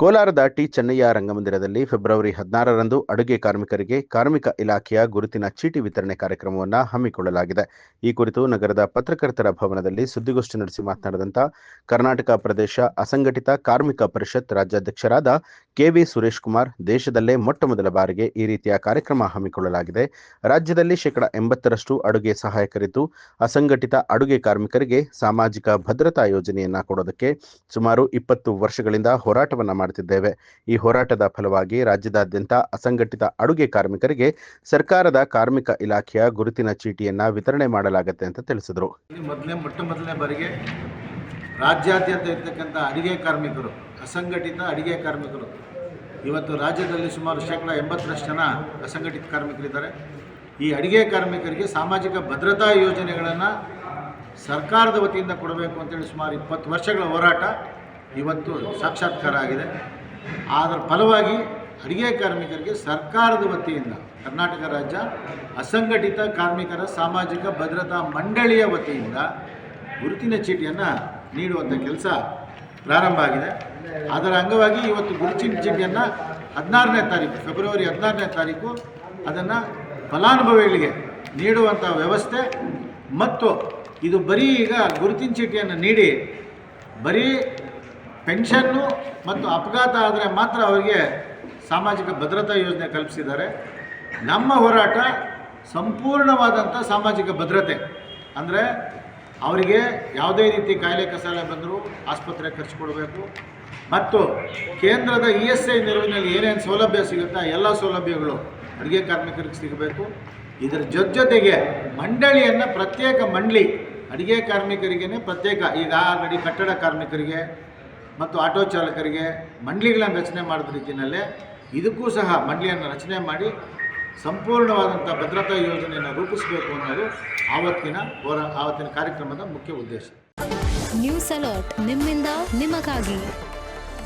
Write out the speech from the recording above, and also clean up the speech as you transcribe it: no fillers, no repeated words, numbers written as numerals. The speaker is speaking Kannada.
ಕೋಲಾರದ ಟಿ ಚೆನ್ನಯ್ಯ ರಂಗಮಂದಿರದಲ್ಲಿ ಫೆಬ್ರವರಿ 16ರಂದು ಅಡುಗೆ ಕಾರ್ಮಿಕರಿಗೆ ಕಾರ್ಮಿಕ ಇಲಾಖೆಯ ಗುರುತಿನ ಚೀಟಿ ವಿತರಣೆ ಕಾರ್ಯಕ್ರಮವನ್ನು ಹಮ್ಮಿಕೊಳ್ಳಲಾಗಿದೆ. ಈ ಕುರಿತು ನಗರದ ಪತ್ರಕರ್ತರ ಭವನದಲ್ಲಿ ಸುದ್ದಿಗೋಷ್ಠಿ ನಡೆಸಿ ಮಾತನಾಡಿದಂಥ ಕರ್ನಾಟಕ ಪ್ರದೇಶ ಅಸಂಘಟಿತ ಕಾರ್ಮಿಕ ಪರಿಷತ್ ರಾಜ್ಯಾಧ್ಯಕ್ಷರಾದ ಕೆವಿ ಸುರೇಶ್ ಕುಮಾರ್, ದೇಶದಲ್ಲೇ ಮೊಟ್ಟಮೊದಲ ಬಾರಿಗೆ ಈ ರೀತಿಯ ಕಾರ್ಯಕ್ರಮ ಹಮ್ಮಿಕೊಳ್ಳಲಾಗಿದೆ. ರಾಜ್ಯದಲ್ಲಿ 80% ಅಡುಗೆ ಸಹಾಯಕರಿದ್ದು, ಅಸಂಘಟಿತ ಅಡುಗೆ ಕಾರ್ಮಿಕರಿಗೆ ಸಾಮಾಜಿಕ ಭದ್ರತಾ ಯೋಜನೆಯನ್ನ ಕೊಡೋದಕ್ಕೆ ಸುಮಾರು 20 ವರ್ಷಗಳಿಂದ ಹೋರಾಟವನ್ನ ಮಾಡುತ್ತಿದ್ದೇವೆ. ಈ ಹೋರಾಟದ ಫಲವಾಗಿ ರಾಜ್ಯದಾದ್ಯಂತ ಅಸಂಘಟಿತ ಅಡುಗೆ ಕಾರ್ಮಿಕರಿಗೆ ಸರ್ಕಾರದ ಕಾರ್ಮಿಕ ಇಲಾಖೆಯ ಗುರುತಿನ ಚೀಟಿಯನ್ನ ವಿತರಣೆ ಮಾಡಲಾಗುತ್ತೆ ಅಂತ ತಿಳಿಸಿದರು. ಮೊಟ್ಟಮೊದಲನೇ ಬಾರಿಗೆ ರಾಜ್ಯಾದ್ಯಂತ ಇರ್ತಕ್ಕಂಥ ಅಡುಗೆ ಕಾರ್ಮಿಕರು, ಅಸಂಘಟಿತ ಅಡುಗೆ ಕಾರ್ಮಿಕರು, ಇವತ್ತು ರಾಜ್ಯದಲ್ಲಿ ಸುಮಾರು 80% ಜನ ಅಸಂಘಟಿತ ಕಾರ್ಮಿಕರಿದ್ದಾರೆ. ಈ ಅಡುಗೆ ಕಾರ್ಮಿಕರಿಗೆ ಸಾಮಾಜಿಕ ಭದ್ರತಾ ಯೋಜನೆಗಳನ್ನು ಸರ್ಕಾರದ ವತಿಯಿಂದ ಕೊಡಬೇಕು ಅಂತೇಳಿ ಸುಮಾರು 20 ವರ್ಷಗಳ ಹೋರಾಟ ಇವತ್ತು ಸಾಕ್ಷಾತ್ಕಾರ ಆಗಿದೆ. ಅದರ ಫಲವಾಗಿ ಅಡುಗೆ ಕಾರ್ಮಿಕರಿಗೆ ಸರ್ಕಾರದ ವತಿಯಿಂದ ಕರ್ನಾಟಕ ರಾಜ್ಯ ಅಸಂಘಟಿತ ಕಾರ್ಮಿಕರ ಸಾಮಾಜಿಕ ಭದ್ರತಾ ಮಂಡಳಿಯ ವತಿಯಿಂದ ಗುರುತಿನ ಚೀಟಿಯನ್ನು ನೀಡುವಂಥ ಕೆಲಸ ಪ್ರಾರಂಭ ಆಗಿದೆ. ಅದರ ಅಂಗವಾಗಿ ಇವತ್ತು ಗುರುತಿನ ಚೀಟಿಯನ್ನು 16ನೇ ತಾರೀಕು, ಫೆಬ್ರವರಿ 16ನೇ ತಾರೀಕು ಅದನ್ನು ಫಲಾನುಭವಿಗಳಿಗೆ ನೀಡುವಂಥ ವ್ಯವಸ್ಥೆ ಮತ್ತು ಇದು ಬರೀ ಈಗ ಗುರುತಿನ ಚೀಟಿಯನ್ನು ನೀಡಿ ಬರೀ ಪೆನ್ಷನ್ನು ಮತ್ತು ಅಪಘಾತ ಆದರೆ ಮಾತ್ರ ಅವರಿಗೆ ಸಾಮಾಜಿಕ ಭದ್ರತಾ ಯೋಜನೆ ಕಲ್ಪಿಸಿದ್ದಾರೆ. ನಮ್ಮ ಹೋರಾಟ ಸಂಪೂರ್ಣವಾದಂಥ ಸಾಮಾಜಿಕ ಭದ್ರತೆ, ಅಂದರೆ ಅವರಿಗೆ ಯಾವುದೇ ರೀತಿ ಕಾಯಿಲೆ ಕಸಾಲೆ ಬಂದರೂ ಆಸ್ಪತ್ರೆ ಖರ್ಚು ಕೊಡಬೇಕು ಮತ್ತು ಕೇಂದ್ರದ ESI ನೆರವಿನಲ್ಲಿ ಏನೇನು ಸೌಲಭ್ಯ ಸಿಗುತ್ತಾ ಎಲ್ಲ ಸೌಲಭ್ಯಗಳು ಅಡುಗೆ ಕಾರ್ಮಿಕರಿಗೆ ಸಿಗಬೇಕು. ಇದರ ಜೊತೆಗೆ ಮಂಡಳಿಯನ್ನು ಪ್ರತ್ಯೇಕ ಮಂಡಳಿ ಅಡುಗೆ ಕಾರ್ಮಿಕರಿಗೇ ಪ್ರತ್ಯೇಕ, ಈಗ ಆಲ್ರೆಡಿ ಕಟ್ಟಡ ಕಾರ್ಮಿಕರಿಗೆ ಮತ್ತು ಆಟೋ ಚಾಲಕರಿಗೆ ಮಂಡಳಿಗಳನ್ನು ರಚನೆ ಮಾಡಿದ ರೀತಿಯಲ್ಲೇ ಇದಕ್ಕೂ ಸಹ ಮಂಡಳಿಯನ್ನು ರಚನೆ ಮಾಡಿ ಸಂಪೂರ್ಣವಾದಂಥ ಭದ್ರತಾ ಯೋಜನೆಯನ್ನು ರೂಪಿಸಬೇಕು ಅನ್ನೋದು ಆವತ್ತಿನ ಕಾರ್ಯಕ್ರಮದ ಮುಖ್ಯ ಉದ್ದೇಶ. ನ್ಯೂಸ್ ಅಲರ್ಟ್, ನಿಮ್ಮಿಂದ ನಿಮಗಾಗಿ.